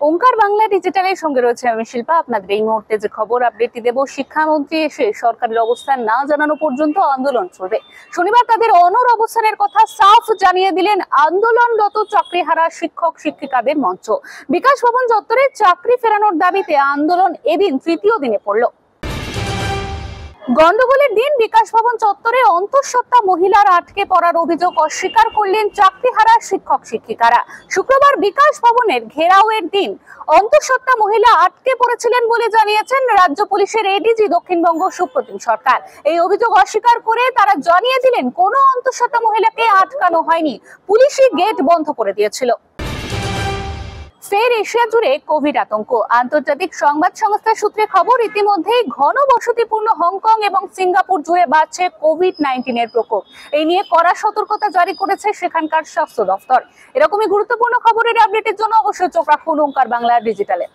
ওঙ্কার বাংলা ডিজিটালের সঙ্গে রয়েছে আমি শিল্পা। আপনাদের এই মুহূর্তে যে খবর আপডেটটি দেব, শিক্ষামন্ত্রী এসে সরকারের অবস্থান না জানানো পর্যন্ত আন্দোলন চলবে। শনিবার তাদের অনর অবস্থানের কথা সাফ জানিয়ে দিলেন আন্দোলনরত চাকরিহারা শিক্ষক শিক্ষিকাদের মঞ্চ। বিকাশ ভবন চত্বরে চাকরি ফেরানোর দাবিতে আন্দোলন এদিন তৃতীয় দিনে পড়ল। গন্ডগোলের দিন বিকাশ ভবন চত্বরে অন্তঃসত্ত্বা মহিলার আটকে পড়ার অভিযোগ অস্বীকার করলেন চাকরিহারা শিক্ষক শিক্ষিকারা। শুক্রবার বিকাশ ভবনের ঘেরাওয়ের দিন অন্তঃসত্ত্বা মহিলা আটকে পড়েছিলেন বলে জানিয়েছেন রাজ্য পুলিশের এডিজি দক্ষিণবঙ্গ সুপ্রতিম সরকার। এই অভিযোগ অস্বীকার করে তারা জানিয়ে দিলেন, কোনো অন্তঃসত্ত্বা মহিলাকে আটকানো হয়নি, পুলিশই গেট বন্ধ করে দিয়েছিল। ফের এশিয়া জুড়ে কোভিড আতঙ্ক। আন্তর্জাতিক সংবাদ সংস্থা সূত্রে খবর, ইতিমধ্যেই ঘন বসতিপূর্ণ হংকং এবং সিঙ্গাপুর জুড়ে বাড়ছে কোভিড-19 এর প্রকোপ। এই নিয়ে কড়া সতর্কতা জারি করেছে সেখানকার স্বাস্থ্য দপ্তর। এরকমই গুরুত্বপূর্ণ খবরের আপডেটের জন্য অবশ্যই চোখ রাখুন ওঙ্কার বাংলা ডিজিটালে।